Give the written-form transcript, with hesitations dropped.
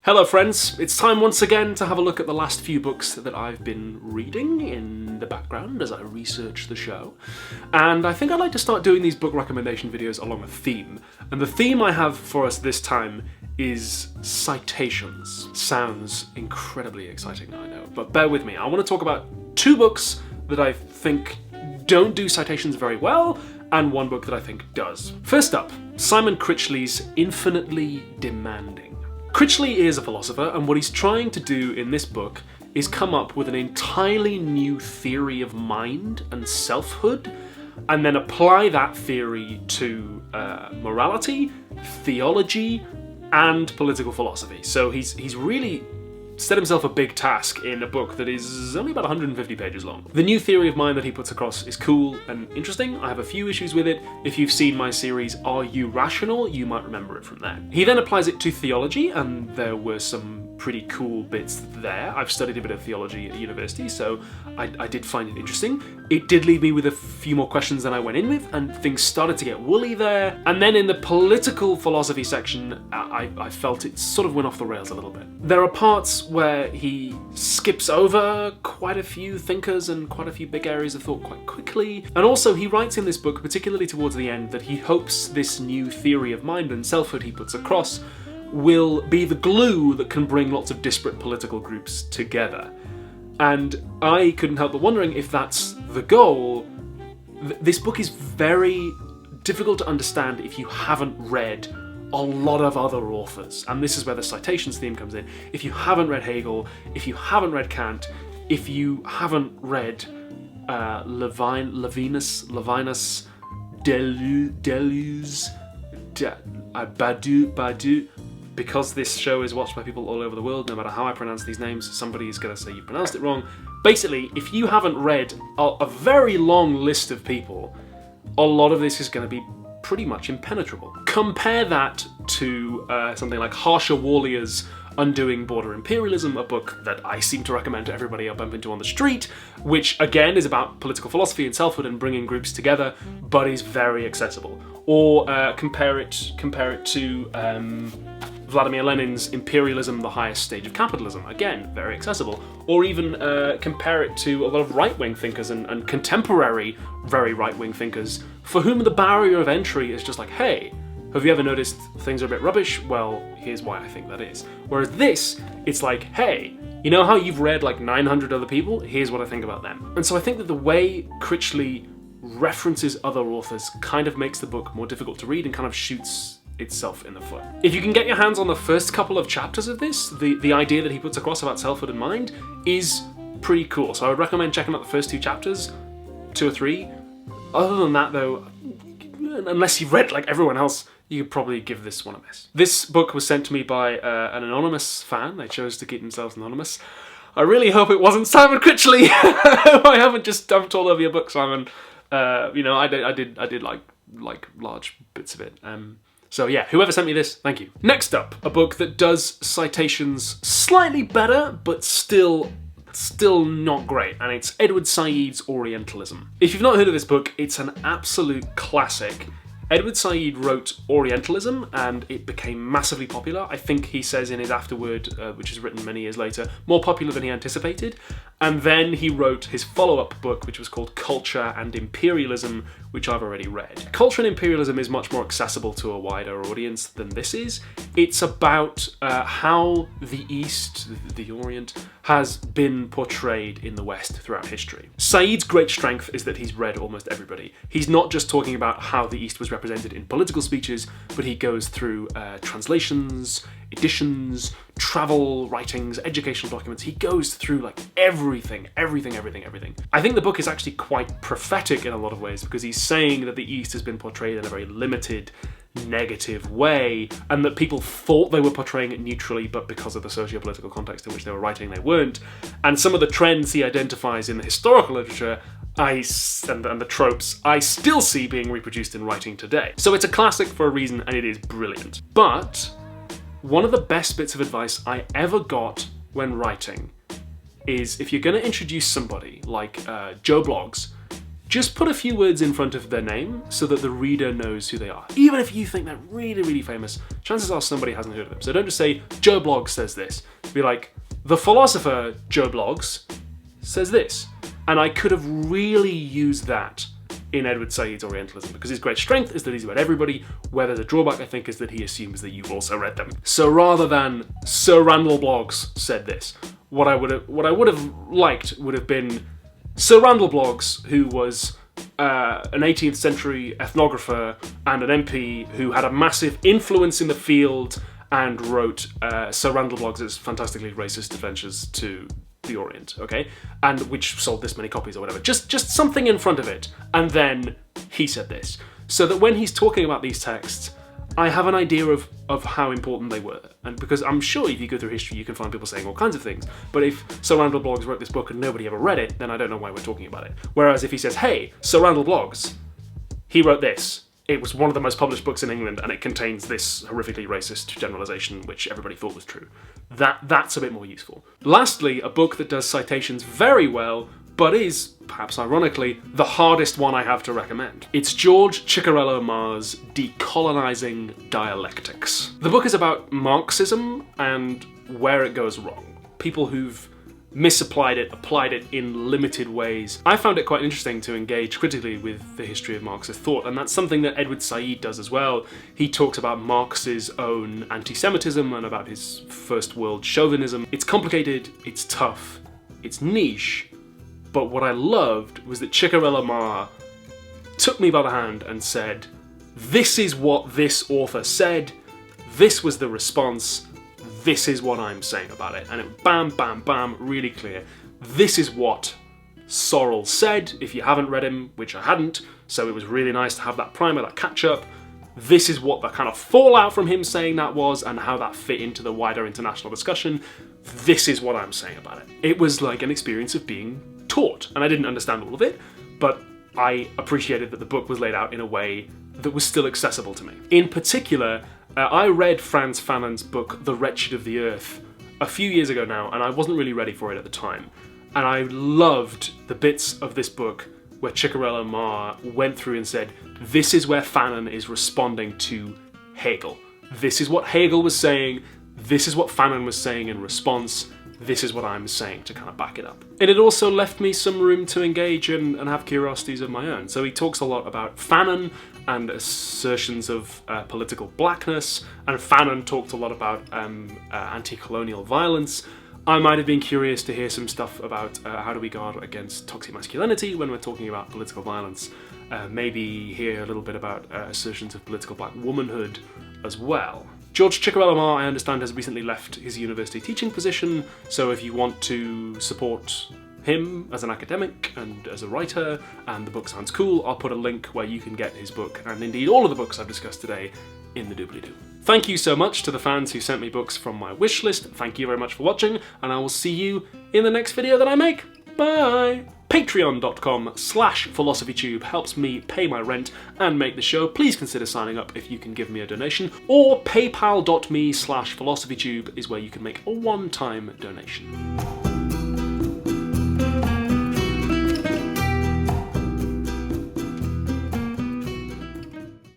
Hello friends, it's time once again to have a look at the last few books that I've been reading in the background as I research the show. And I think I'd like to start doing these book recommendation videos along a theme. And the theme I have for us this time is citations. Sounds incredibly exciting, I know, but bear with me. I want to talk about two books that I think don't do citations very well, and one book that I think does. First up, Simon Critchley's Infinitely Demanding. Critchley is a philosopher, and what he's trying to do in this book is come up with an entirely new theory of mind and selfhood, and then apply that theory to morality, theology, and political philosophy. So he's really set himself a big task in a book that is only about 150 pages long. The new theory of mind that he puts across is cool and interesting. I have a few issues with it. If you've seen my series, Are You Rational? You might remember it from there. He then applies it to theology, and there were some pretty cool bits there. I've studied a bit of theology at university, so I did find it interesting. It did leave me with a few more questions than I went in with, and things started to get woolly there. And then in the political philosophy section, I felt it sort of went off the rails a little bit. There are parts where he skips over quite a few thinkers and quite a few big areas of thought quite quickly. And also he writes in this book, particularly towards the end, that he hopes this new theory of mind and selfhood he puts across will be the glue that can bring lots of disparate political groups together. And I couldn't help but wondering if that's the goal. This book is very difficult to understand if you haven't read a lot of other authors, and this is where the citations theme comes in. If you haven't read Hegel, if you haven't read Kant, if you haven't read Levinus, Deleuze, Badiou, because this show is watched by people all over the world, no matter how I pronounce these names, somebody is going to say you pronounced it wrong. Basically, if you haven't read a very long list of people, a lot of this is going to be pretty much impenetrable. Compare that to something like Harsha Wallier's Undoing Border Imperialism, a book that I seem to recommend to everybody I bump into on the street, which again is about political philosophy and selfhood and bringing groups together, but is very accessible. Or compare it to Vladimir Lenin's Imperialism, the Highest Stage of Capitalism, again, very accessible. Or even compare it to a lot of right-wing thinkers and contemporary very right-wing thinkers for whom the barrier of entry is just like, hey, have you ever noticed things are a bit rubbish? Well, here's why I think that is. Whereas this, it's like, hey, you know how you've read like 900 other people? Here's what I think about them. And so I think that the way Critchley references other authors kind of makes the book more difficult to read and kind of shoots itself in the foot. If you can get your hands on the first couple of chapters of this, the idea that he puts across about selfhood and mind is pretty cool. So I would recommend checking out the first two chapters, 2 or 3. Other than that though, unless you've read like everyone else, you could probably give this one a miss. This book was sent to me by an anonymous fan. They chose to keep themselves anonymous. I really hope it wasn't Simon Critchley. I haven't just dumped all over your book, Simon. I did like large bits of it. So yeah, whoever sent me this, thank you. Next up, a book that does citations slightly better, but still not great, and it's Edward Said's Orientalism. If you've not heard of this book, it's an absolute classic. Edward Said wrote Orientalism, and it became massively popular. I think he says in his afterword, which is written many years later, more popular than he anticipated. And then he wrote his follow-up book, which was called Culture and Imperialism, which I've already read. Culture and Imperialism is much more accessible to a wider audience than this is. It's about how the East, the Orient, has been portrayed in the West throughout history. Said's great strength is that he's read almost everybody. He's not just talking about how the East was represented in political speeches, but he goes through translations, editions, travel writings, educational documents. He goes through like everything. I think the book is actually quite prophetic in a lot of ways, because he's saying that the East has been portrayed in a very limited, negative way, and that people thought they were portraying it neutrally, but because of the socio-political context in which they were writing, they weren't. And some of the trends he identifies in the historical literature and the tropes I still see being reproduced in writing today. So it's a classic for a reason, and it is brilliant. But one of the best bits of advice I ever got when writing is, if you're going to introduce somebody like Joe Bloggs, just put a few words in front of their name so that the reader knows who they are. Even if you think they're really, really famous, chances are somebody hasn't heard of them. So don't just say, Joe Bloggs says this. Be like, the philosopher Joe Bloggs says this. And I could have really used that in Edward Said's Orientalism, because his great strength is that he's read everybody, where there's a drawback, I think, is that he assumes that you've also read them. So rather than Sir Randall Bloggs said this, what I would have liked would have been Sir Randall Bloggs, who was an 18th century ethnographer and an MP who had a massive influence in the field and wrote Sir Randall Bloggs' fantastically racist adventures to the Orient, okay? And which sold this many copies or whatever. Just something in front of it. And then he said this. So that when he's talking about these texts, I have an idea of how important they were. And because I'm sure if you go through history, you can find people saying all kinds of things. But if Sir Randall Bloggs wrote this book and nobody ever read it, then I don't know why we're talking about it. Whereas if he says, hey, Sir Randall Bloggs, he wrote this. It was one of the most published books in England, and it contains this horrifically racist generalisation, which everybody thought was true. That's a bit more useful. Lastly, a book that does citations very well, but is, perhaps ironically, the hardest one I have to recommend. It's George Ciccariello-Maher's Decolonising Dialectics. The book is about Marxism and where it goes wrong. People who've misapplied it, applied it in limited ways. I found it quite interesting to engage critically with the history of Marxist thought, and that's something that Edward Said does as well. He talks about Marx's own anti-Semitism and about his first world chauvinism. It's complicated, it's tough, it's niche, but what I loved was that Ciccariello-Maher took me by the hand and said, this is what this author said, this was the response, this is what I'm saying about it. And it bam, bam, bam, really clear. This is what Sorrell said, if you haven't read him, which I hadn't, so it was really nice to have that primer, that catch-up. This is what the kind of fallout from him saying that was and how that fit into the wider international discussion. This is what I'm saying about it. It was like an experience of being taught, and I didn't understand all of it, but I appreciated that the book was laid out in a way that was still accessible to me. In particular, I read Frantz Fanon's book, The Wretched of the Earth, a few years ago now, and I wasn't really ready for it at the time. And I loved the bits of this book where Ciccariello-Maher went through and said, this is where Fanon is responding to Hegel. This is what Hegel was saying, this is what Fanon was saying in response, this is what I'm saying to kind of back it up. And it also left me some room to engage and have curiosities of my own. So he talks a lot about Fanon and assertions of political blackness, and Fanon talked a lot about anti-colonial violence. I might have been curious to hear some stuff about how do we guard against toxic masculinity when we're talking about political violence. Maybe hear a little bit about assertions of political black womanhood as well. George Ciccariello-Maher, I understand, has recently left his university teaching position, so if you want to support him as an academic and as a writer, and the book sounds cool, I'll put a link where you can get his book, and indeed all of the books I've discussed today, in the doobly-doo. Thank you so much to the fans who sent me books from my wish list. Thank you very much for watching, and I will see you in the next video that I make. Bye! Patreon.com/philosophytube helps me pay my rent and make the show. Please consider signing up if you can give me a donation. Or paypal.me/philosophytube is where you can make a one-time donation.